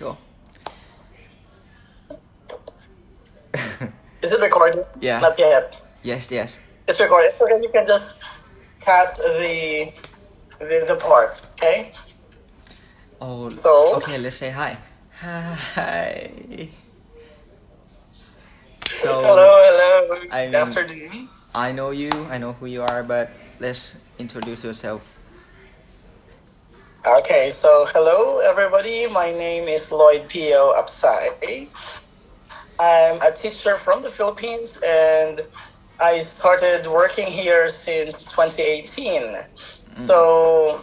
go. Is it recording? Yeah. Not yet. Yes. It's recording. Okay, you can just cut the part. Okay. Oh. So. Okay. Let's say hi. Hi. So. Hello. I Good mean, afternoon. I know you. I know who you are. But let's introduce yourself. Okay. So hello everybody. My name is Lloyd Pio Apsay. I'm a teacher from the Philippines, and I started working here since 2018. So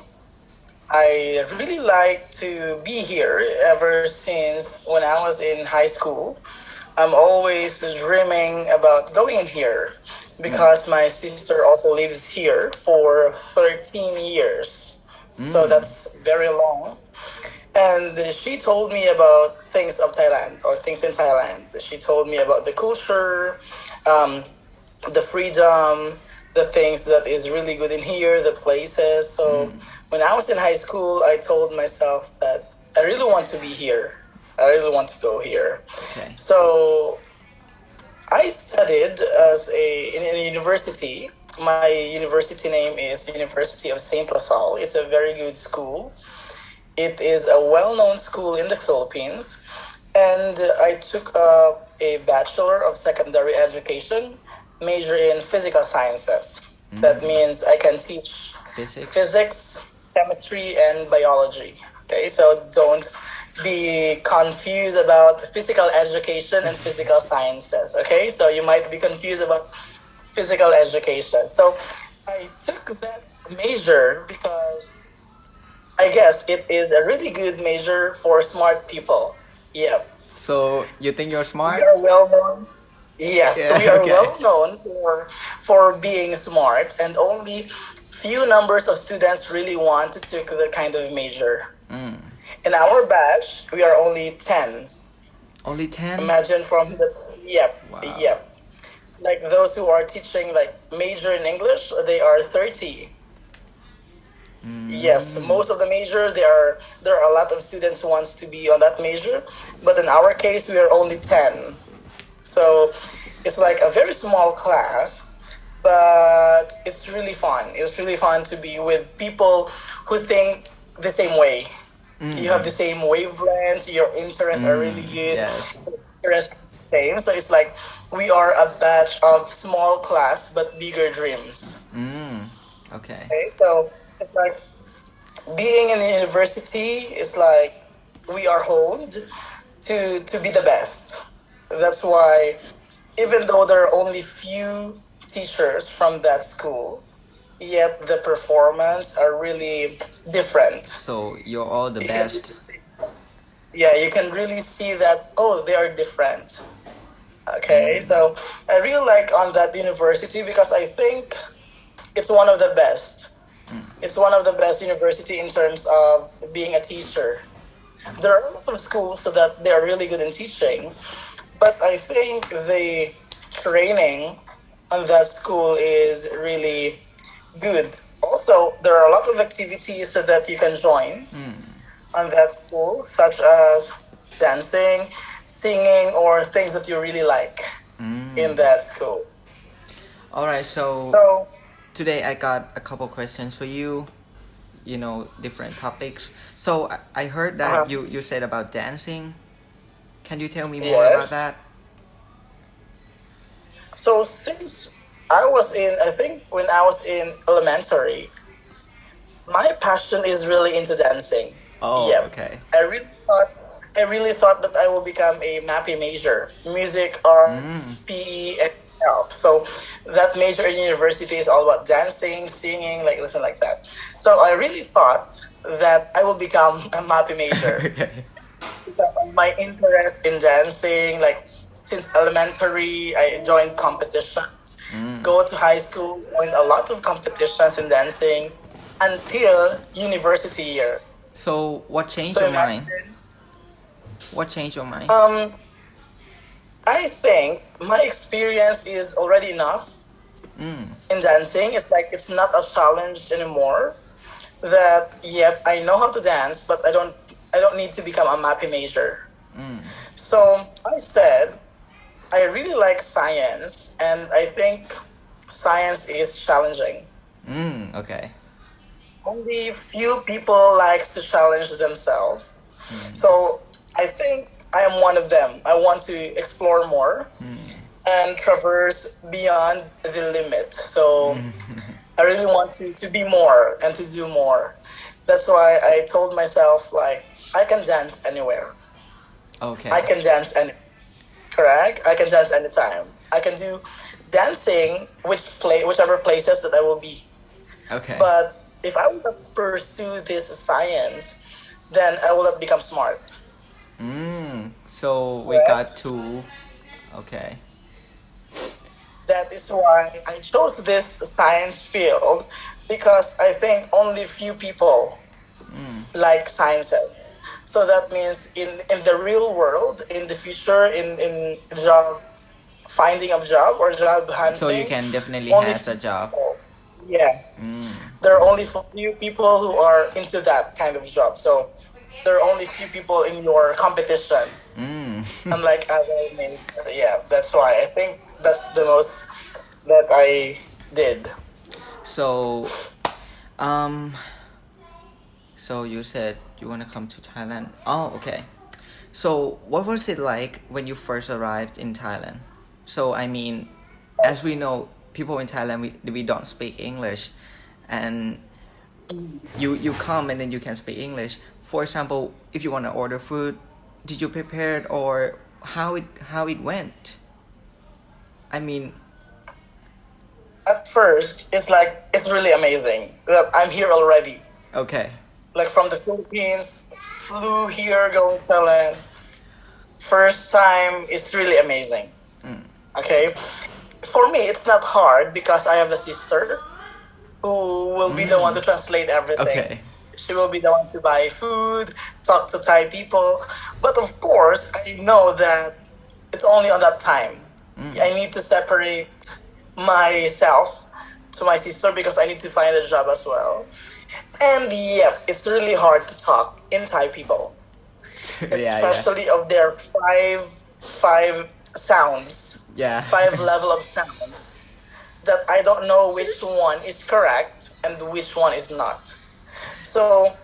I really like to be here ever since when I was in high school. I'm always dreaming about going here because my sister also lives here for 13 years. So that's very long. And she told me about things of Thailand or things in Thailand. She told me about the culture, the freedom, the things that is really good in here, the places. So when I was in high school, I told myself that I really want to be here. I really want to go here. Okay. So I studied in a university. My university name is University of St. LaSalle. It's a very good school. It is a well-known school in the Philippines, and I took a Bachelor of Secondary Education, major in Physical Sciences. That means I can teach physics, chemistry, and biology. Okay, so don't be confused about physical education and physical sciences. Okay, so you might be confused about physical education. So I took that major because I guess it is a really good major for smart people. Yeah. So you think you're smart? We are well known. Yes, Yeah, we are okay. well known for being smart, and only few numbers of students really want to take that kind of major. In our batch, we are only 10. Only 10? Imagine from the Wow. yep. Like those who are teaching like major in English, they are 30. Yes, most of the major there are a lot of students who wants to be on that major, but in our case we are only 10. So it's like a very small class, but it's really fun. It's really fun to be with people who think the same way. You have the same wavelength, your interests are really good. Yes. Interests are the same. So it's like we are a batch of small class but bigger dreams. Okay. So it's like being in the university is like we are honed to be the best. That's why even though there are only few teachers from that school, yet the performance are really different. So you're all the best. Yeah, you can really see that, oh, they are different. Okay, so I really like on that university because I think it's one of the best. It's one of the best university in terms of being a teacher. There are a lot of schools so that they are really good in teaching, but I think the training on that school is really good. Also, there are a lot of activities so that you can join on that school, such as dancing, singing, or things that you really like in that school. Alright, so So, today I got a couple questions for you. You know, different topics. So I heard that you said about dancing. Can you tell me more about yes. that? So since I think when I was in elementary, my passion is really into dancing. Oh, Yep. okay. I really thought that I will become a MAPI major, music, arts, PE, and health. So that major in university is all about dancing, singing, like listen like that. So I really thought that I will become a MAPI major. Okay. My interest in dancing, like since elementary, I joined competitions. Go to high school, joined a lot of competitions in dancing until university year. So what changed So your mind? imagine, What changed your mind? I think my experience is already enough in dancing. It's like it's not a challenge anymore. That yep, I know how to dance, but I I don't need to become a mappy major. Mm. So I said, I really like science, and I think science is challenging. Okay. Only few people likes to challenge themselves. So I think I am one of them. I want to explore more and traverse beyond the limit. So I really want to be more and to do more. That's why I told myself, like, I can dance anywhere. Okay. I can dance correct? I can dance anytime. I can do dancing whichever places that I will be. Okay. But if I would not pursue this science, then I will not become smart. So we got to. Okay. That is why I chose this science field, because I think only few people like sciences. So that means in the real world, in the future, in job finding of job or job hunting, So you can definitely only have a job. yeah. There are only few people who are into that kind of job. So there are only few people in your competition. Unlike other that's why I think that's the most that I did. So, so you said you want to come to Thailand. Oh, okay. So what was it like when you first arrived in Thailand? So I mean, as we know, people in Thailand, we don't speak English, and you come and then you can speak English. For example, if you want to order food, did you prepare it, or how it went? I mean, at first it's really amazing that I'm here already. okay. Like from the Philippines, flew here, going to Thailand. First time, it's really amazing. Okay, for me it's not hard because I have a sister who will be the one to translate everything. Okay. She will be the one to buy food, talk to Thai people. But of course, I know that it's only on that time. I need to separate myself to my sister because I need to find a job as well. And it's really hard to talk in Thai people, especially of their five sounds, 5 level of sounds that I don't know which one is correct and which one is not. So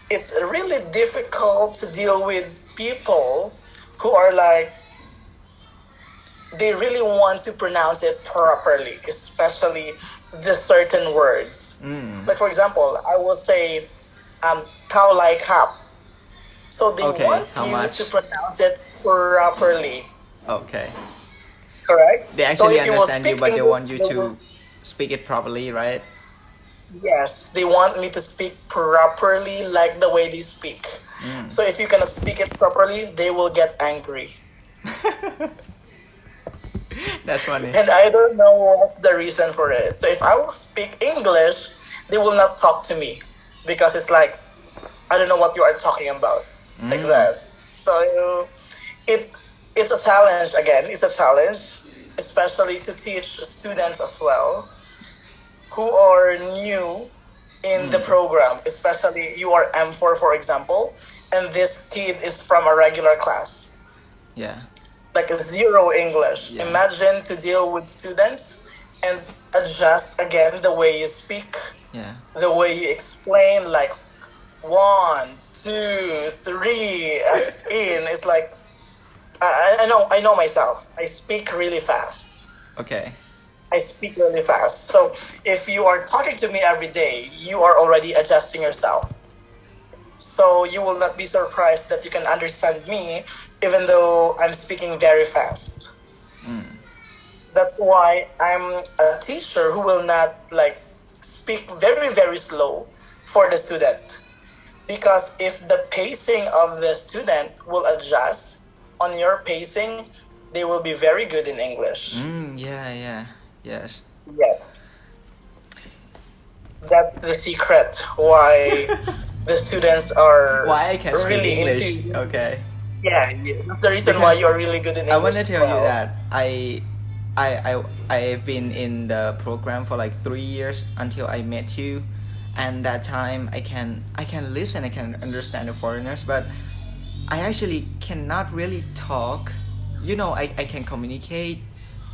it's really difficult to deal with people who are like, they really want to pronounce it properly, especially the certain words. Like for example, I will say cow like hap. So they want you to pronounce it properly. Okay. Correct? They actually understand you, but they want you to speak it properly, right? Yes, they want me to speak properly like the way they speak. So if you cannot speak it properly, they will get angry. That's funny. And I don't know what the reason for it. So if I will speak English, they will not talk to me because it's like, I don't know what you are talking about. Like that. So it's a challenge again. It's a challenge, especially to teach students as well who are new in the program, especially you are M4, for example, and this kid is from a regular class. Yeah. Like a zero English. Yeah. Imagine to deal with students and adjust again the way you speak, the way you explain, like 1, 2, 3, as in. It's like, I know myself. I speak really fast. Okay. I speak really fast. So if you are talking to me every day, you are already adjusting yourself. So you will not be surprised that you can understand me even though I'm speaking very fast. That's why I'm a teacher who will not like speak very, very slow for the student. Because if the pacing of the student will adjust on your pacing, they will be very good in English. Yes. Yeah. That's the secret why the students are why I can really speak English. into. Okay. Yeah, that's the reason why you're really good in English. I want to tell you that I've been in the program for like 3 years until I met you, and that time I can listen, I can understand the foreigners, but I actually cannot really talk. I can communicate,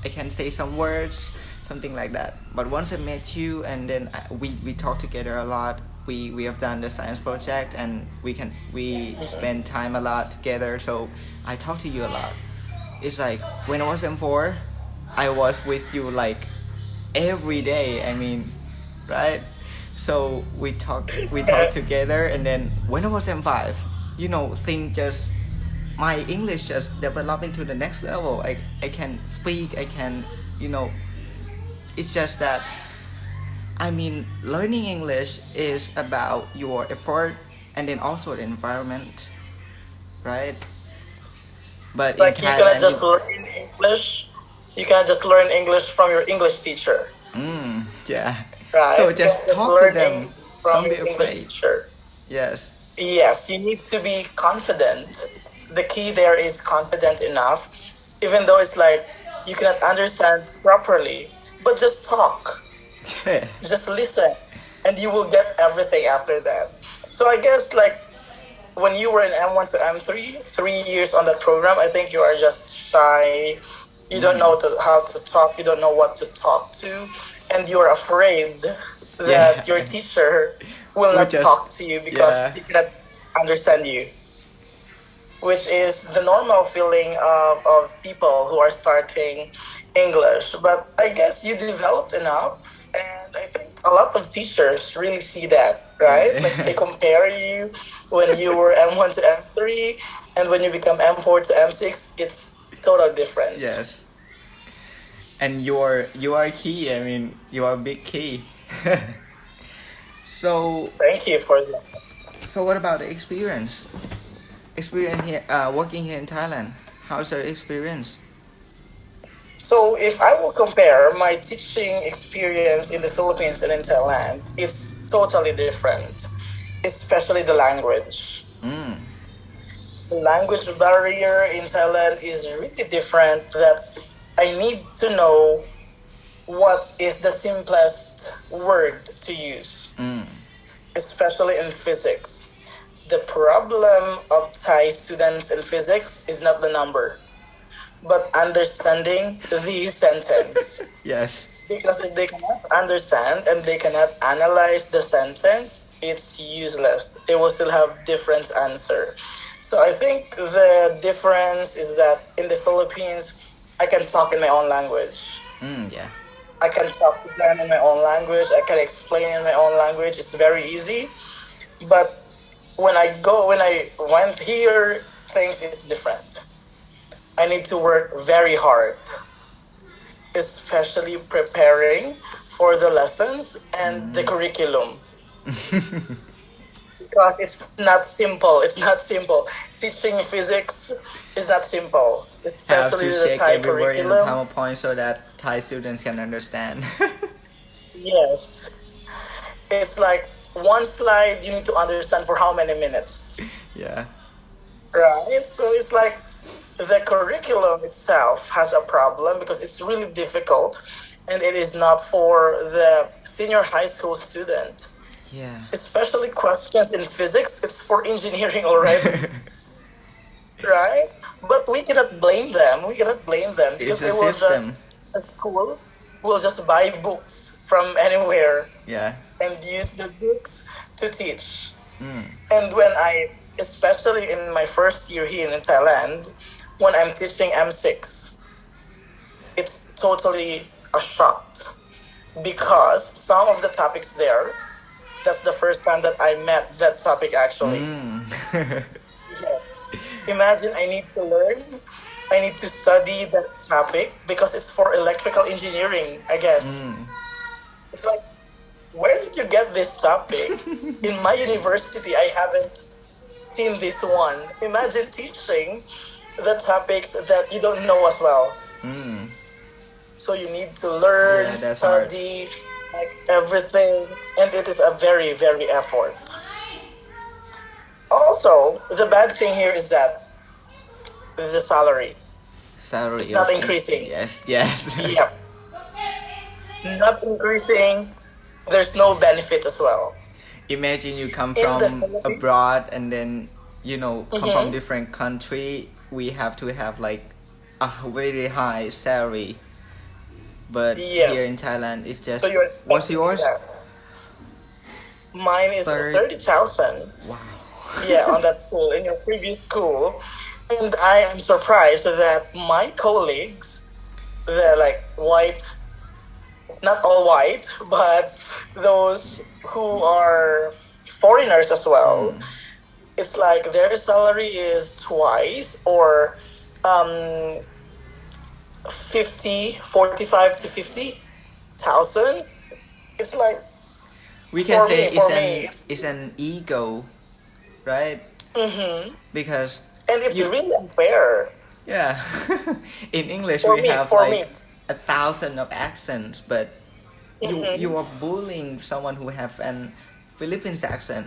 I can say some words, something like that. But once I met you, and then we talk together a lot. We have done the science project, and we spend time a lot together. So I talk to you a lot. It's like when I was M4, I was with you like every day. I mean, right? So we talk together, and then when I was M5, thing just my English just developed into the next level. I can speak, I can, you know, it's just that, I mean, learning English is about your effort and then also the environment, right? But It's in like you cannot Thailand, just learn English. You cannot just learn English from your English teacher, yeah. right? So You can just just talk to learn them. from Don't be your English afraid. teacher. Yes. Yes, you need to be confident. The key there is confident enough, even though it's like you cannot understand properly, but just talk, just listen, and you will get everything after that. So I guess like when you were in M1 to M3, 3 years on that program, I think you are just shy. You don't know how to talk. You don't know what to talk to, and you're afraid Yeah. that your teacher will We not talk to you because yeah. he cannot understand you, which is the normal feeling of people who are starting English. But I guess you developed enough, and I think a lot of teachers really see that, right? Like they compare you when you were M1 to M3, and when you become M4 to M6, it's totally different. Yes. And you are key. I mean, you are big key. so Thank you for that. so what about the experience? Experience here, working here in Thailand. How's your experience? So if I will compare my teaching experience in the Philippines and in Thailand, it's totally different, especially the language. Mm. The language barrier in Thailand is really different, that I need to know what is the simplest word to use, Mm. especially in physics. The problem of Thai students in physics is not the number, but understanding the sentence. Yes. Because if they cannot understand and they cannot analyze the sentence, it's useless. They will still have different answer. So I think the difference is that in the Philippines, I can talk in my own language. Yeah. I can talk to them in my own language. I can explain in my own language. It's very easy. But when I went here, things is different. I need to work very hard, especially preparing for the lessons and the curriculum. Because it's not simple. It's not simple. Teaching physics is not simple, Have especially to the check Thai every word in the curriculum. PowerPoint so that Thai students can understand. Yes. It's like one slide you need to understand for how many minutes, yeah. right? So it's like the curriculum itself has a problem because it's really difficult and it is not for the senior high school student. Yeah. Especially questions in physics, it's for engineering already, right? But we cannot blame them. We cannot blame them because It's they a will system. a school will just buy books from anywhere Yeah. and use the books to teach. Mm. And when especially in my first year here in Thailand, when I'm teaching M6, it's totally a shock because some of the topics there, that's the first time that I met that topic actually. Yeah. Imagine I need to learn, I need to study that topic because it's for electrical engineering, I guess. It's like, where did you get this topic? In my university, I haven't seen this one. Imagine teaching the topics that you don't know as well. So you need to learn, Yeah, that's hard. study, like everything, and it is a very, very effort. Also, the bad thing here is that the salary. Salary It's not is increasing. Yes. Yes. Yep. Not increasing. There's no benefit as well. Imagine you come In the from Philippines. abroad and then come from Mm-hmm. different country. We have to have like a very high salary, but Yeah. here in Thailand it's So just you're what's expecting yours? that. Mine is Third. 30,000. Wow. Yeah, on that school, in your previous school. And I am surprised that my colleagues, they're like white, not all white, but those who are foreigners as well, it's like their salary is twice or um 45 to 50,000. It's like We can say for me, it's an ego, right? mm-hmm. Because And it's you really unfair yeah. In English for we me. have For me, like 1,000 of accents, but you mm-hmm. are bullying someone who have an Philippines accent,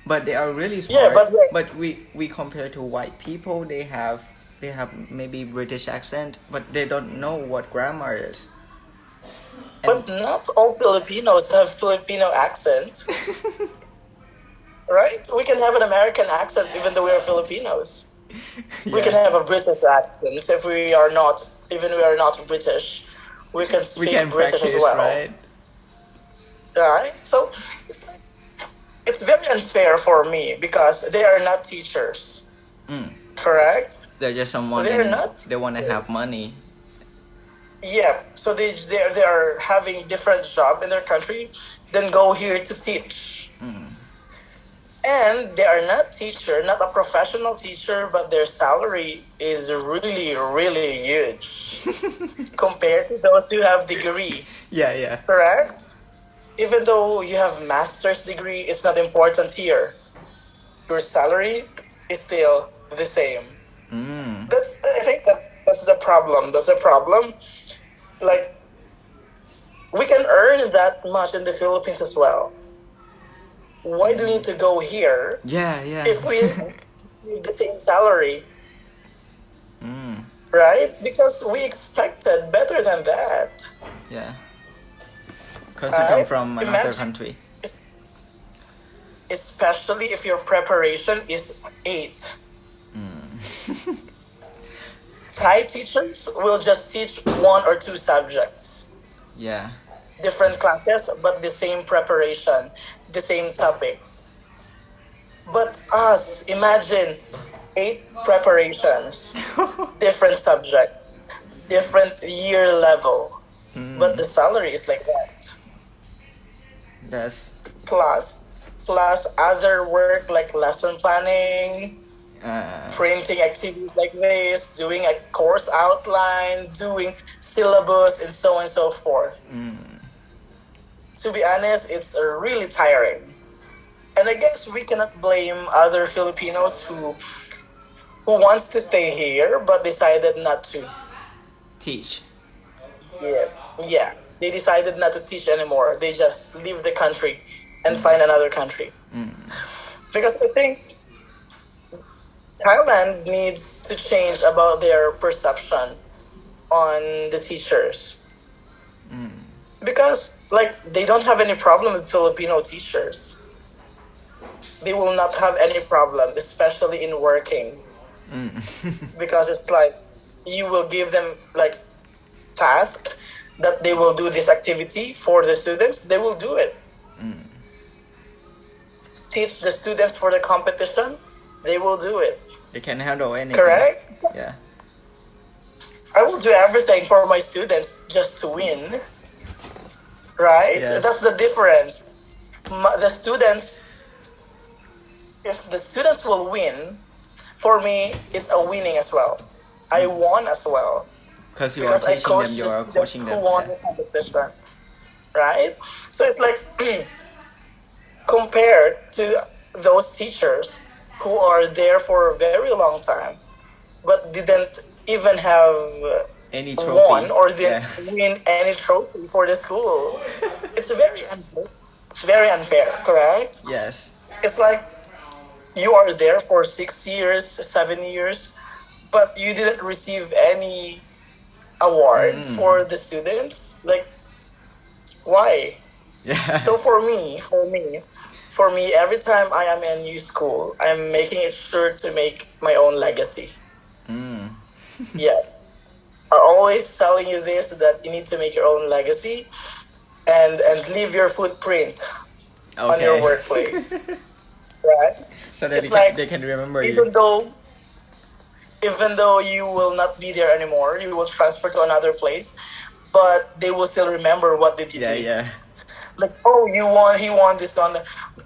but they are really Yeah, smart. but like, But we compare to white people, they have maybe British accent, but they don't know what grammar is. And but not all Filipinos have Filipino accent, right? We can have an American accent even though we are Filipinos. We can yeah, have a British accent if we are not, even we are not British. We can we speak can British as practice, well, right? right? So it's very unfair for me because they are not teachers, Mm. correct? They're just someone They're and not. they want to have money. Yeah, so they are having different job in their country, then go here to teach. And they are not teacher, not a professional teacher, but their salary is really, really huge compared to those who have degree, Yeah. correct? Even though you have master's degree, it's not important here. Your salary is still the same. Mm. I think that's the problem. That's the problem. Like, we can earn that much in the Philippines as well. Why do we need to go here Yeah. if we have the same salary, Mm. right? Because we expected better than that, Yeah. Because you come right? from another Imagine, country. especially if your preparation is 8. Thai teachers will just teach 1 or 2 subjects, Yeah. different classes, but the same preparation, the same topic. But us, imagine 8 preparations, different subject, different year level, but the salary is like that. That's Plus other work like lesson planning, printing activities like this, doing a course outline, doing syllabus, and so on and so forth. To be honest, it's really tiring. And I guess we cannot blame other Filipinos who wants to stay here but decided not to. teach. Yeah, they decided not to teach anymore. They just leave the country and find another country. Because I think Thailand needs to change about their perception on the teachers. Because like they don't have any problem with Filipino teachers. They will not have any problem, especially in working. Because it's like you will give them like task that they will do this activity for the students, they will do it. Teach the students for the competition, they will do it. They can handle anything. Correct? Yeah. I will do everything for my students just to win. Right? Yes. That's the difference. The students, if the students will win, for me, it's a winning as well. I won as well. Because you are Because I teaching them, coached you the are students coaching who them. won Yeah. the competition. Right? So it's like compared to those teachers who are there for a very long time but didn't even have Any trophy. won or didn't Yeah. win any trophy for the school. It's very unfair. Very unfair, correct? Yes. It's like you are there for 6 years, 7 years, but you didn't receive any award for the students. Like, why? Yeah. So for me, every time I am in new school, I'm making it sure to make my own legacy. Mm. Yeah, I'm always telling you this, that you need to make your own legacy and leave your footprint on your Okay. workplace. Right? So that It's like they can remember you. even though you will not be there anymore, you will transfer to another place, but they will still remember what did you Yeah, do. yeah. Like, oh, he won this one.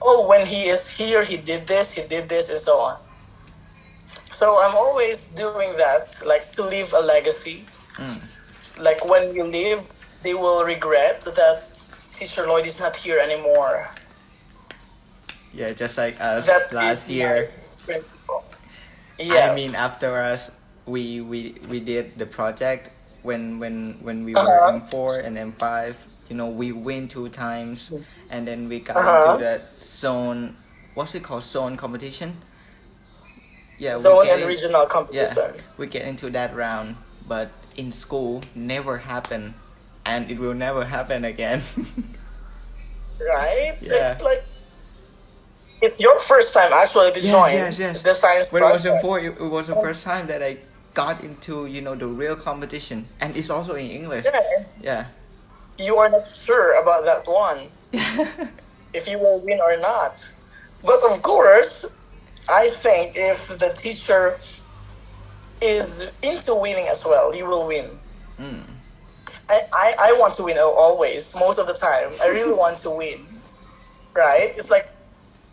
Oh, when he is here, he did this, and so on. So I'm always doing that, like to leave a legacy. Mm. Like when you leave, they will regret that Teacher Lloyd is not here anymore. Yeah, just like us That last is year. my principle. I Yeah. mean, after us, we did the project when we were Uh-huh. M4 and M5. You know, we win 2 times, and then we got into Uh-huh. that zone. What's it called? Zone competition. Yeah, we Zone get and in. regional Yeah, competition. we get into that round, but in school never happened, and it will never happen again. Right? Yeah. It's your first time actually to join Yes. the science When it was project. M4, it was the first time that I got into the real competition, and it's also in English. Yeah, Yeah. you are not sure about that one, if you will win or not. But of course, I think if the teacher is into winning as well, you will win. Mm. I want to win always, most of the time. I really want to win, right? It's like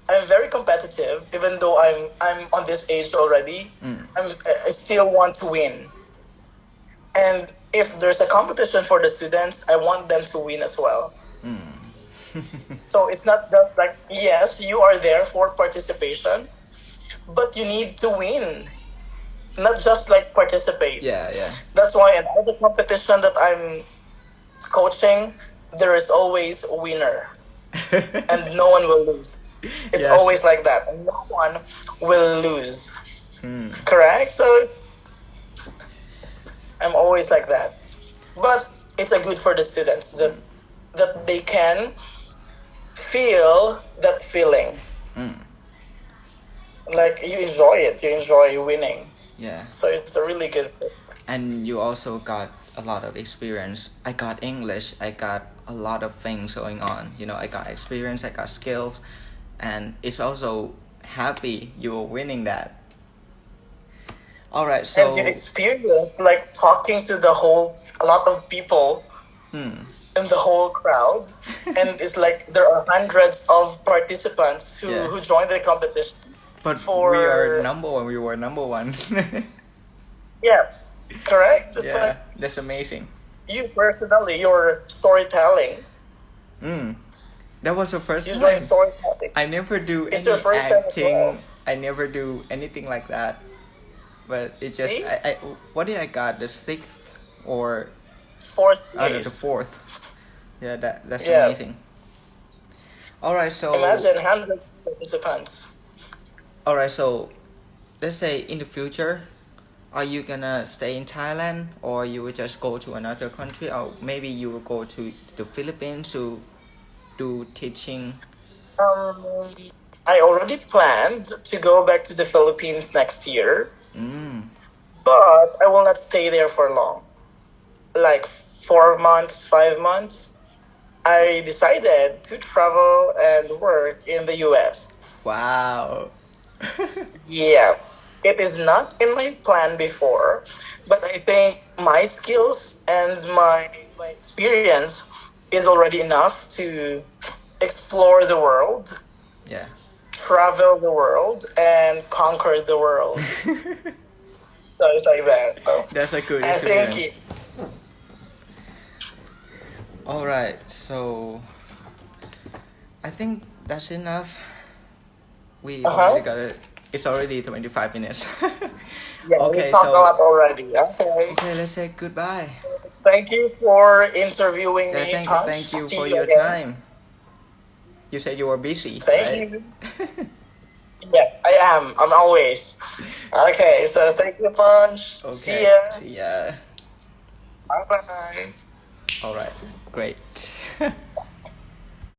I'm very competitive, even though I'm on this age already. Mm. I still want to win, and if there's a competition for the students, I want them to win as well. Mm. So it's not just like, yes, you are there for participation, but you need to win, not just like participate. Yeah. That's why in all the competition that I'm coaching, there is always a winner, and no one will lose. It's Yes. always like that. No one will lose. Mm. Correct? So I'm always like that. But it's a good for the students that they can feel that feeling. Mm. Like you enjoy it. You enjoy winning. Yeah. So it's a really good. And you also got a lot of experience. I got English. I got a lot of things going on. I got experience. I got skills, and it's also happy you were winning that. All right. So. And you experience like talking to a lot of people Hmm. in the whole crowd, and it's like there are hundreds of participants Yeah. who joined the competition. But For- we are number one. We were number one. Yeah, correct. It's Yeah, like that's amazing. you personally, your storytelling. That was the first You time. like storytelling. I never do It's any your first time as acting. well. I never do anything like that. But it just Me? what did I got? The 6th or Fourth the place. 4th? Yeah, that's Yeah. amazing. All right, so Imagine hundreds of participants. let's say in the future, are you gonna stay in Thailand, or you will just go to another country, or maybe you will go to the Philippines to do teaching? I already planned to go back to the Philippines next year, Mm. but I will not stay there for long. Like 4 months, 5 months. I decided to travel and work in the US. Wow. Yeah, it is not in my plan before, but I think my skills and my experience is already enough to explore the world, Yeah. travel the world, and conquer the world. So it's like that. So That's a good I think experience. All right, so I think that's enough. We already got it. It's already 25 minutes. yeah, Okay, we talked so- a lot already. Okay. Okay, let's say goodbye. Thank you for interviewing Yeah, me. thank you See for your again. time. You said you were busy, Thank right? you. Yeah, I am. I'm always. Okay, so thank you, Punch. Okay. See ya. See ya. Bye bye. All right. Great.